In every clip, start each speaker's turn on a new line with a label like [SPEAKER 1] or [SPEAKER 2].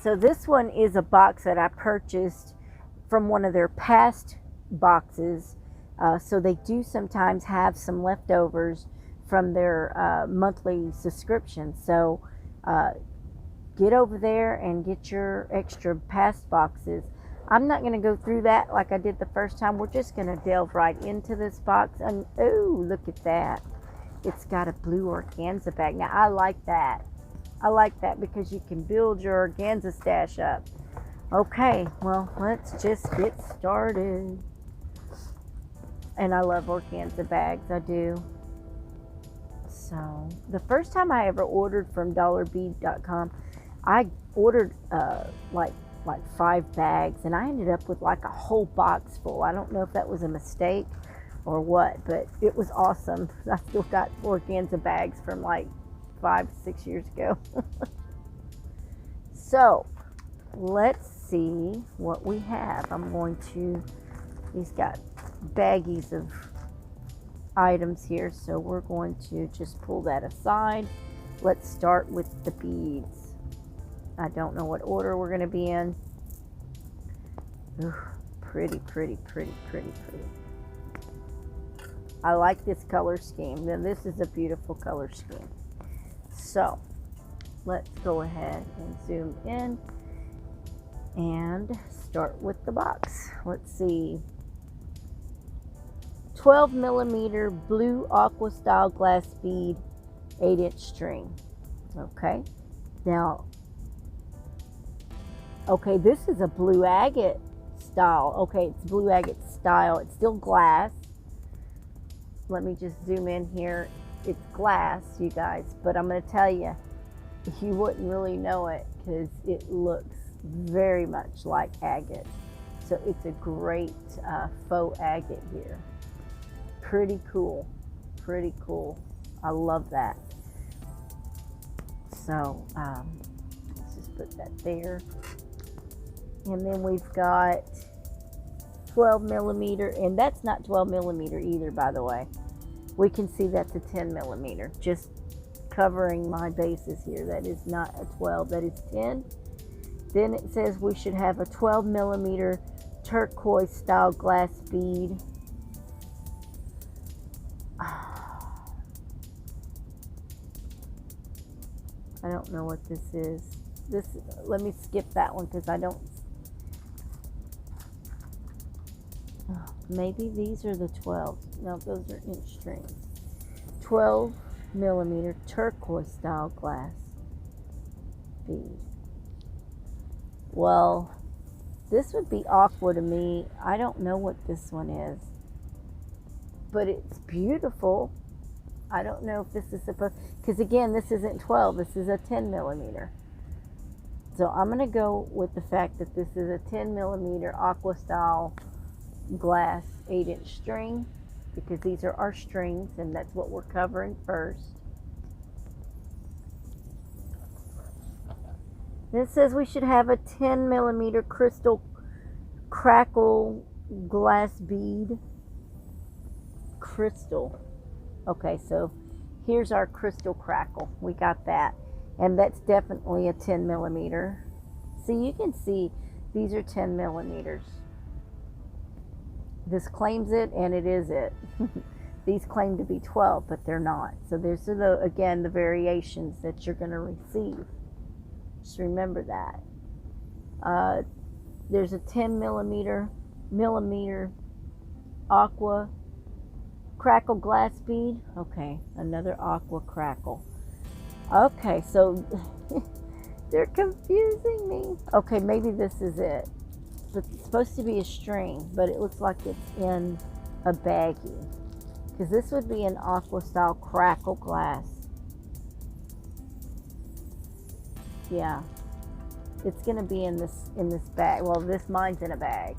[SPEAKER 1] So this one is a box that I purchased from one of their past boxes. So they do sometimes have some leftovers from their monthly subscription. So get over there and get your extra past boxes. I'm not going to go through that like I did the first time. We're just going to delve right into this box. And oh, look at that. It's got a blue organza bag. Now, I like that. I like that because you can build your organza stash up. Okay, well, let's just get started. And I love organza bags. I do. So, the first time I ever ordered from Bead.com, I ordered like 5 bags, and I ended up with like a whole box full. I don't know if that was a mistake or what, but it was awesome. I still got organza bags from like 5-6 years ago. So let's see what we have. He's got baggies of items here, so we're going to just pull that aside. Let's start with the beads. I don't know what order we're going to be in. Ooh, pretty. I like this color scheme. Now, this is a beautiful color scheme. So, let's go ahead and zoom in and start with the box. Let's see. 12 millimeter blue aqua style glass bead, 8-inch string. Okay. Now, okay, this is a blue agate style. Okay, it's blue agate style. It's still glass. Let me just zoom in here. It's glass, you guys, but I'm going to tell you, you wouldn't really know it because it looks very much like agate. So it's a great faux agate here. Pretty cool. Pretty cool. I love that. So let's just put that there. And then we've got 12 millimeter, and that's not 12 millimeter either, by the way. We can see that's a 10 millimeter. Just covering my bases here. That is not a 12, that is 10. Then it says we should have a 12 millimeter turquoise style glass bead. I don't know what this is. Let me skip that one because I don't. Maybe these are the 12s. No, those are inch strings. 12 millimeter turquoise style glass bead. Well, this would be aqua to me. I don't know what this one is, but it's beautiful. I don't know if this is supposed, because again, this isn't 12, this is a 10 millimeter. So I'm going to go with the fact that this is a 10 millimeter aqua style glass 8-inch string, because these are our strings and that's what we're covering first. Then it says we should have a 10 millimeter crystal crackle glass bead. Crystal. Okay, so here's our crystal crackle. We got that. And that's definitely a 10 millimeter. See, you can see these are 10 millimeters. This claims it, and it is it. These claim to be 12, but they're not. So there's, again, the variations that you're going to receive. Just remember that. There's a 10 millimeter aqua crackle glass bead. Okay, another aqua crackle. Okay, so they're confusing me. Okay, maybe this is it. It's supposed to be a string, but it looks like it's in a baggie, because this would be an aqua style crackle glass. Yeah, it's gonna be in this bag. Well, mine's in a bag,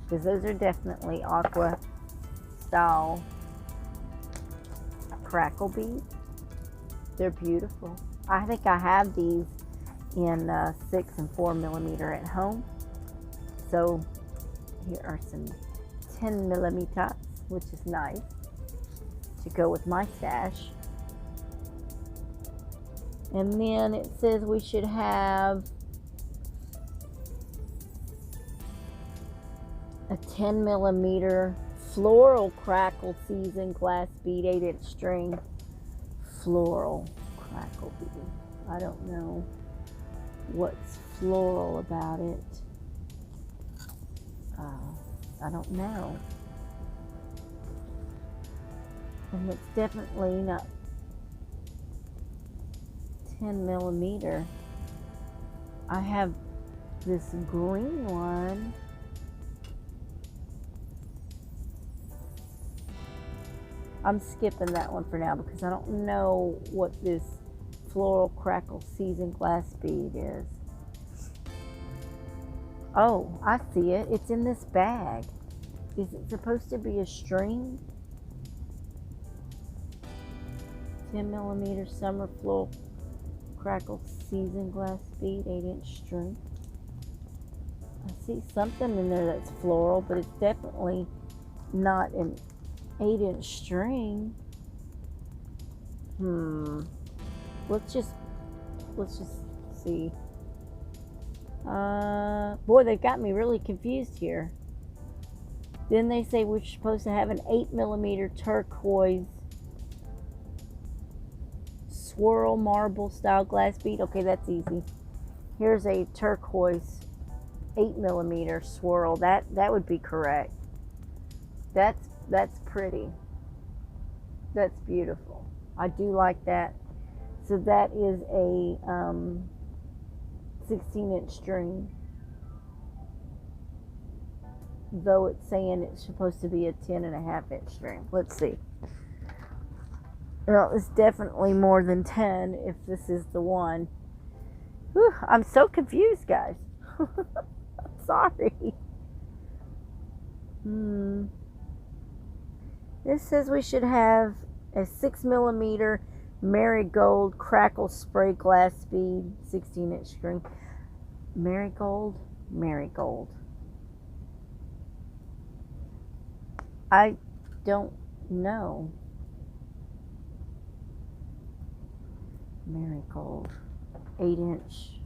[SPEAKER 1] because those are definitely aqua style crackle beads. They're beautiful. I think I have these in 6 and 4 millimeter at home. So here are some 10 millimeters, which is nice to go with my stash. And then it says we should have a 10 millimeter floral crackle season glass bead 8-inch string. Floral crackle bead. I don't know what's floral about it. I don't know. And it's definitely not 10 millimeter. I have this green one. I'm skipping that one for now because I don't know what this floral crackle season glass bead is. Oh, I see it. It's in this bag. Is it supposed to be a string? 10 millimeter summer floral crackle season glass bead 8-inch string. I see something in there that's floral, but it's definitely not an 8-inch string. Let's just see. Boy, they got me really confused here. Then they say we're supposed to have an 8 millimeter turquoise swirl marble style glass bead. Okay, that's easy. Here's a turquoise 8 millimeter swirl. That would be correct. That's pretty. That's beautiful. I do like that. So that is a 16-inch string, though it's saying it's supposed to be a 10.5-inch string. Let's see. Well, it's definitely more than 10 if this is the one. Whew, I'm so confused, guys. I'm sorry. This says we should have a 6 millimeter marigold crackle spray glass bead 16-inch string. Marigold. I don't know. Marigold 8-inch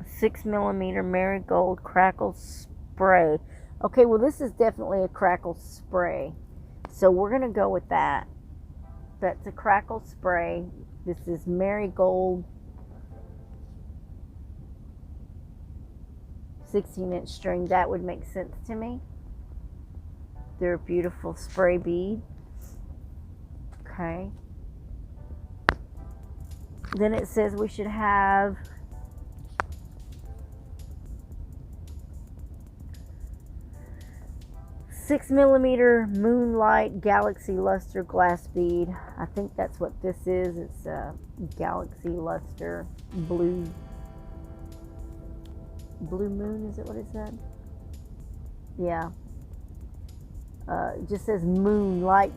[SPEAKER 1] 6 millimeter marigold crackle spray. Okay, well this is definitely a crackle spray, so we're gonna go with that. That's a crackle spray. This is marigold 16-inch string. That would make sense to me. They're a beautiful spray bead. Okay. Then it says we should have .6 millimeter moonlight galaxy luster glass bead. I think that's what this is. It's a galaxy luster blue moon. Is it what it said? Yeah. It just says moonlight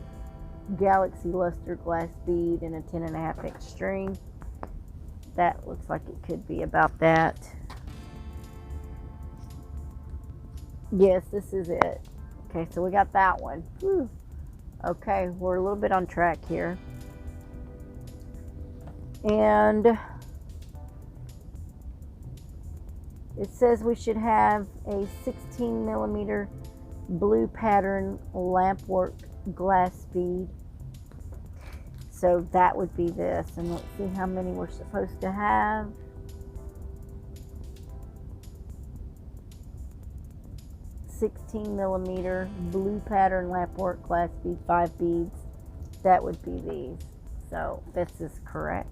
[SPEAKER 1] galaxy luster glass bead in a 10.5-inch string. That looks like it could be about that. Yes, this is it. Okay, so we got that one. Whew. Okay, we're a little bit on track here. And it says we should have a 16 millimeter blue pattern lampwork glass bead. So that would be this. And let's see how many we're supposed to have. .16 millimeter blue pattern lampwork glass bead, 5 beads. That would be these. So this is correct.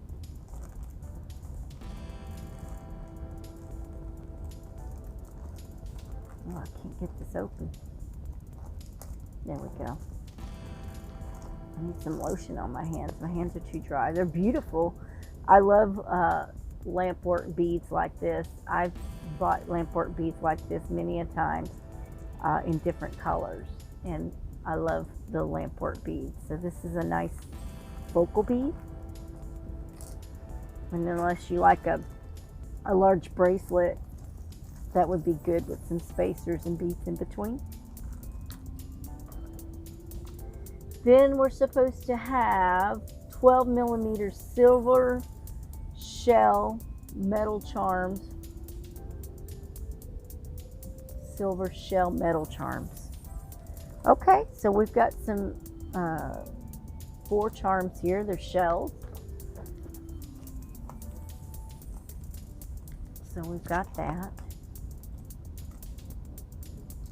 [SPEAKER 1] Oh, I can't get this open. There we go. I need some lotion on my hands. My hands are too dry. They're beautiful. I love lampwork beads like this. I've bought lampwork beads like this many a time. In different colors, and I love the lampwork beads. So this is a nice focal bead, and unless you like a large bracelet, that would be good with some spacers and beads in between. Then we're supposed to have 12 millimeter silver shell metal charms silver shell metal charms. Okay, so we've got some 4 charms here. They're shells. So we've got that.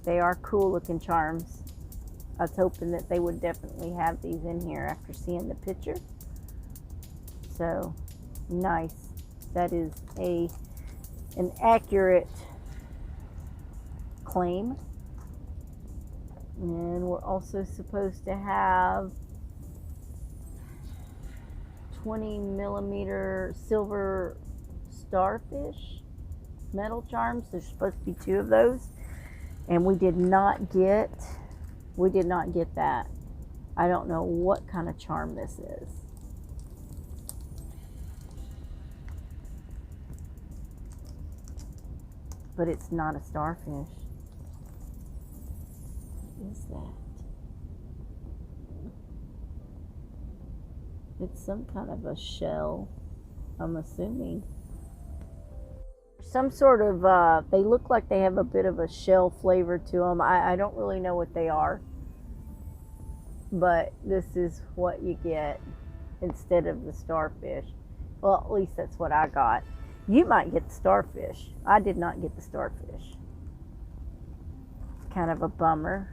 [SPEAKER 1] They are cool looking charms. I was hoping that they would definitely have these in here after seeing the picture. So nice. That is an accurate claim. And we're also supposed to have 20mm silver starfish metal charms. There's supposed to be 2 of those, and we did not get that. I don't know what kind of charm this is. But it's not a starfish. What is that? It's some kind of a shell, I'm assuming. Some sort of, they look like they have a bit of a shell flavor to them. I don't really know what they are. But this is what you get instead of the starfish. Well, at least that's what I got. You might get the starfish. I did not get the starfish. It's kind of a bummer.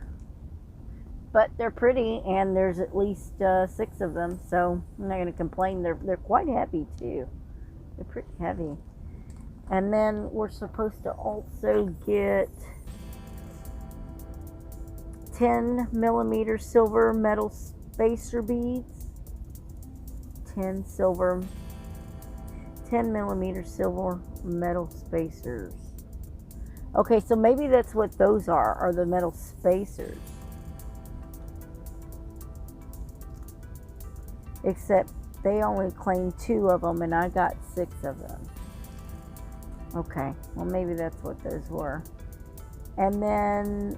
[SPEAKER 1] But they're pretty, and there's at least 6 of them, so I'm not going to complain. They're quite heavy, too. They're pretty heavy. And then we're supposed to also get 10mm silver metal spacer beads. 10mm silver metal spacers. Okay, so maybe that's what those are the metal spacers. Except they only claim 2 of them, and I got 6 of them. Okay, well maybe that's what those were. And then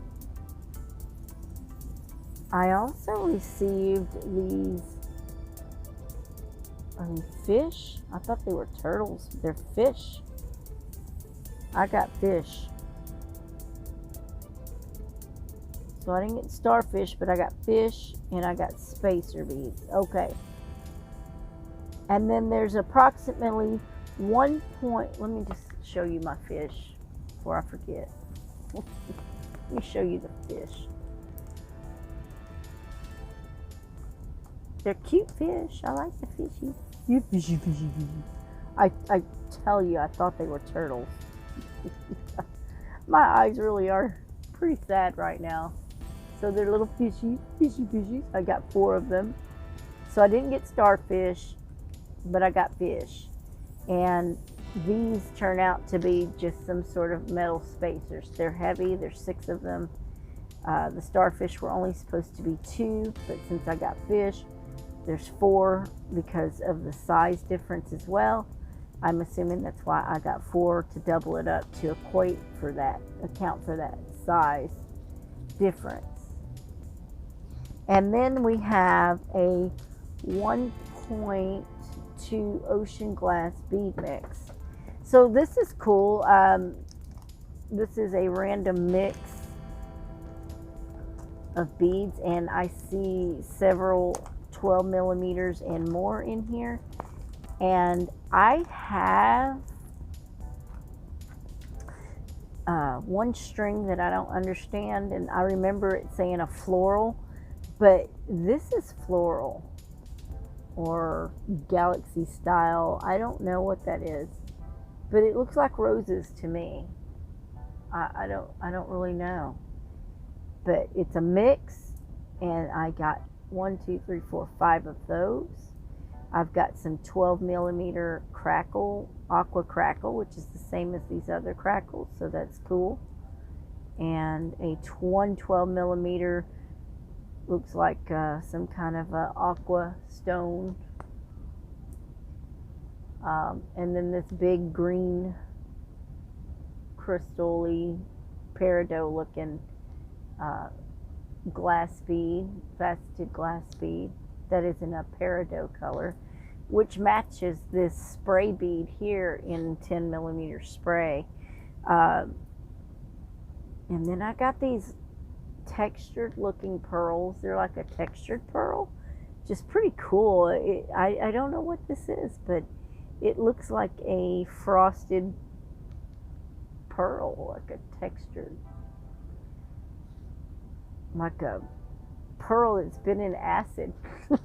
[SPEAKER 1] I also received these, are they fish? I thought they were turtles. They're fish. I got fish. So I didn't get starfish, but I got fish and I got spacer beads. Okay. And then there's approximately let me just show you my fish before I forget. Let me show you the fish. They're cute fish. I like the fishy. You fishy, fishy, fishy. I tell you, I thought they were turtles. My eyes really are pretty sad right now. So they're little fishy, fishy, fishy. I got 4 of them. So I didn't get starfish, but I got fish. And these turn out to be just some sort of metal spacers. They're heavy. There's 6 of them. The starfish were only supposed to be 2, but since I got fish, there's 4 because of the size difference as well. I'm assuming that's why I got 4 to double it up to account for that size difference. And then we have a 1.2 ocean glass bead mix. So this is cool. This is a random mix of beads, and I see several 12mm and more in here. And I have one string that I don't understand, and I remember it saying a floral, but this is floral or galaxy style. I don't know what that is, but it looks like roses to me. I don't really know, but it's a mix, and I got 1, 2, 3, 4, 5 of those. I've got some 12mm crackle, aqua crackle, which is the same as these other crackles, so that's cool. And one 12mm looks like some kind of aqua stone. And then this big green crystal-y peridot looking glass bead, faceted glass bead that is in a peridot color, which matches this spray bead here in 10mm spray. And then I got these textured looking pearls. They're like a textured pearl, just pretty cool. I don't know what this is, but it looks like a frosted pearl, like a textured, like a pearl that's been in acid. I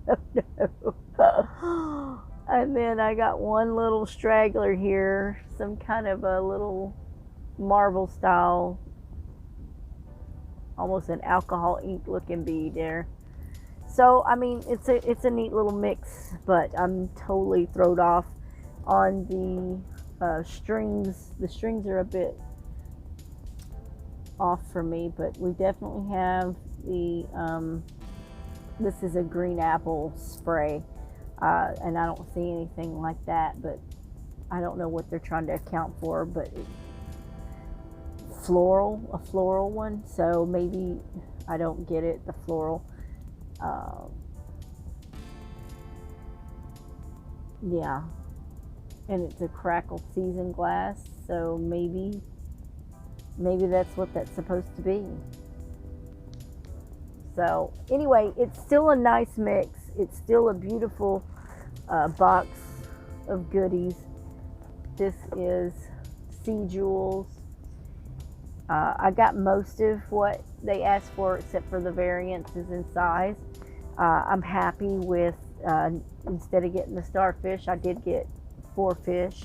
[SPEAKER 1] don't know. And then I got one little straggler here, some kind of a little marble style, almost an alcohol ink looking bead there. So I mean, it's a neat little mix, but I'm totally thrown off on the strings. The strings are a bit off for me, but we definitely have the this is a green apple spray, and I don't see anything like that, but I don't know what they're trying to account for, but a floral one, so maybe I don't get it, the floral. Yeah, and it's a crackled seasoned glass, so maybe that's what that's supposed to be. So anyway, it's still a nice mix. It's still a beautiful box of goodies. This is Sea Jewels. I got most of what they asked for, except for the variances in size. I'm happy with, instead of getting the starfish, I did get 4 fish.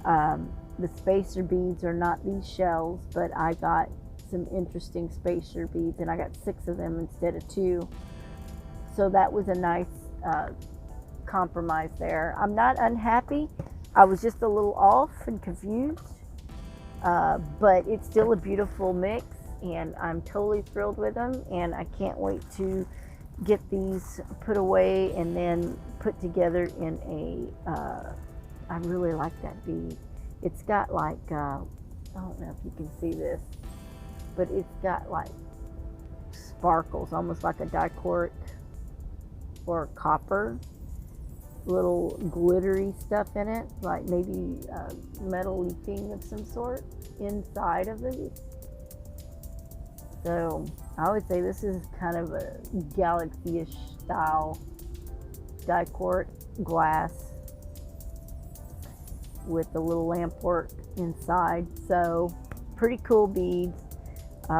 [SPEAKER 1] The spacer beads are not these shells, but I got some interesting spacer beads, and I got 6 of them instead of 2. So that was a nice compromise there. I'm not unhappy. I was just a little off and confused, but it's still a beautiful mix, and I'm totally thrilled with them, and I can't wait to get these put away and then put together in a, I really like that bead. It's got like, I don't know if you can see this, but it's got like sparkles, almost like a dichroic or copper, little glittery stuff in it, like maybe metal leafing of some sort inside of it. So I would say this is kind of a galaxy-ish style dichroic glass with a little lamp work inside. So pretty cool beads.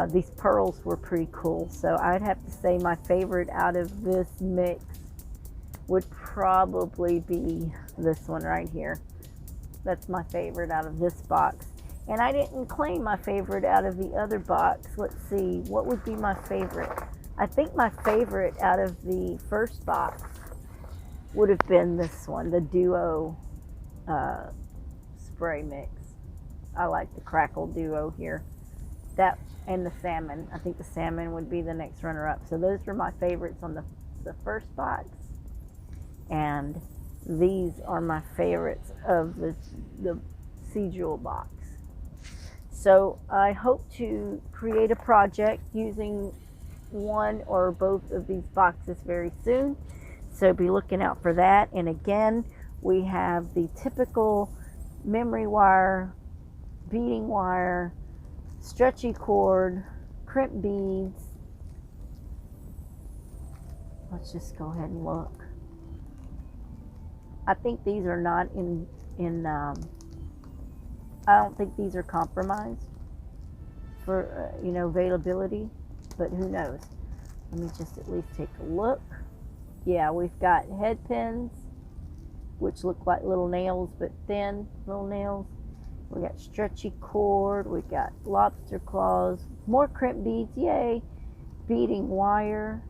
[SPEAKER 1] These pearls were pretty cool. So I'd have to say my favorite out of this mix would probably be this one right here. That's my favorite out of this box. And I didn't claim my favorite out of the other box. Let's see, what would be my favorite? I think my favorite out of the first box would have been this one, the Duo spray mix. I like the Crackle Duo here. That and the salmon. I think the salmon would be the next runner-up. So those were my favorites on the first box. And these are my favorites of the Sea Jewel box. So I hope to create a project using one or both of these boxes very soon. So be looking out for that. And again, we have the typical memory wire, beading wire, stretchy cord, crimp beads. Let's just go ahead and look. I think these are not I don't think these are compromised for, availability, but who knows? Let me just at least take a look. Yeah, we've got head pins, which look like little nails, but thin little nails. We got stretchy cord, we got lobster claws, more crimp beads, yay, beading wire,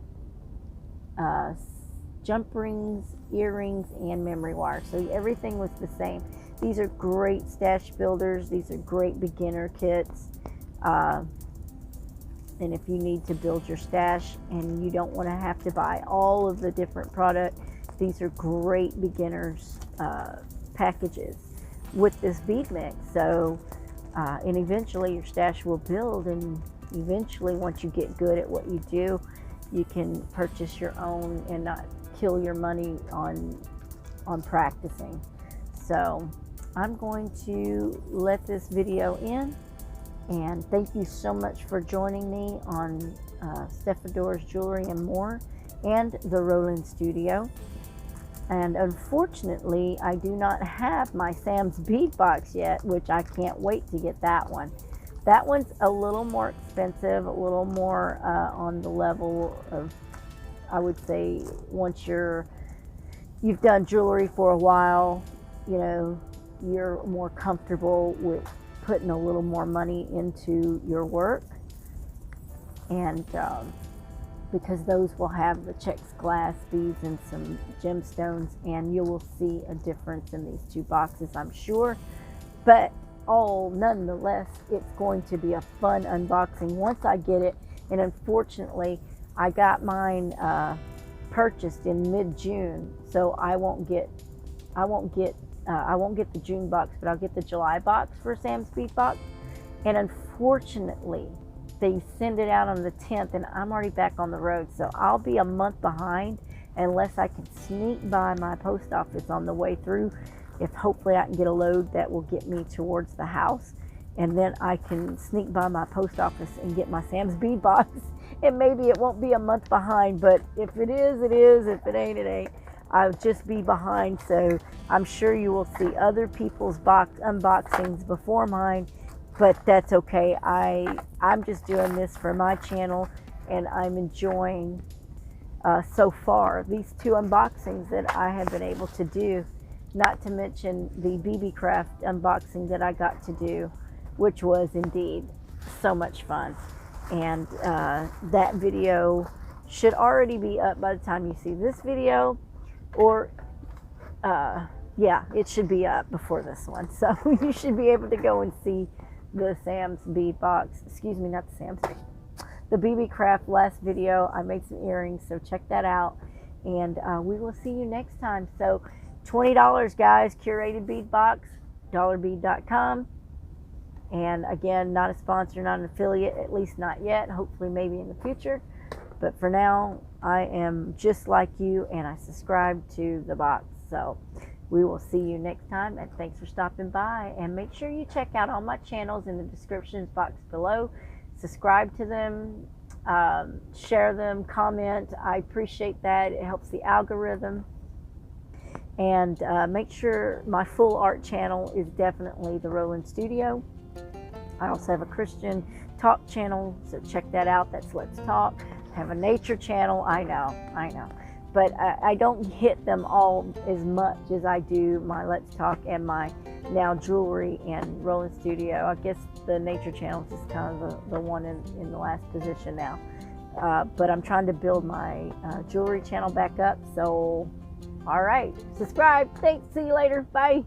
[SPEAKER 1] jump rings, earrings, and memory wire. So everything was the same. These are great stash builders. These are great beginner kits. And if you need to build your stash and you don't want to have to buy all of the different product, these are great beginners packages with this bead mix. So, and eventually your stash will build, and eventually once you get good at what you do, you can purchase your own and not kill your money on practicing. So I'm going to let this video in, And thank you so much for joining me on Stefador's Jewelry and More and the Rolling Studio. And unfortunately, I do not have my Sam's bead box yet, which I can't wait to get that one. That one's a little more expensive, a little more on the level of, I would say, once you've done jewelry for a while, you know, you're more comfortable with putting a little more money into your work. And because those will have the checked glass beads and some gemstones, and you will see a difference in these two boxes, I'm sure. But nonetheless, it's going to be a fun unboxing once I get it. And unfortunately, I got mine purchased in mid-June, so I won't get the June box, but I'll get the July box for Sam's Bead box. And unfortunately, they send it out on the 10th, and I'm already back on the road, so I'll be a month behind unless I can sneak by my post office on the way through. If hopefully I can get a load that will get me towards the house, and then I can sneak by my post office and get my Sam's Bead box. And maybe it won't be a month behind, but if it is, it is. If it ain't, it ain't. I'll just be behind, so I'm sure you will see other people's unboxings before mine. But that's okay. I'm just doing this for my channel, and I'm enjoying so far these two unboxings that I have been able to do, not to mention the BB Craft unboxing that I got to do, which was indeed so much fun. And that video should already be up by the time you see this video, or yeah, it should be up before this one. So you should be able to go and see the Sam's Bead box, excuse me, not the Sam's, the BB Craft last video. I made some earrings, so check that out, and we will see you next time. So $20, guys, Curated bead box, dollarbead.com. And again, not a sponsor, not an affiliate, at least not yet, hopefully maybe in the future. But for now, I am just like you, and I subscribe to the box. So we will see you next time, and thanks for stopping by. And make sure you check out all my channels in the description box below. Subscribe to them, share them, comment. I appreciate that. It helps the algorithm. And make sure my full art channel is definitely the Rolling Studio. I also have a Christian talk channel, so check that out. That's Let's Talk. I have a nature channel. I know. But I don't hit them all as much as I do my Let's Talk and my now jewelry and Rolling Studio. I guess the nature channel is just kind of the one in the last position now. But I'm trying to build my jewelry channel back up. So, all right, subscribe. Thanks. See you later. Bye.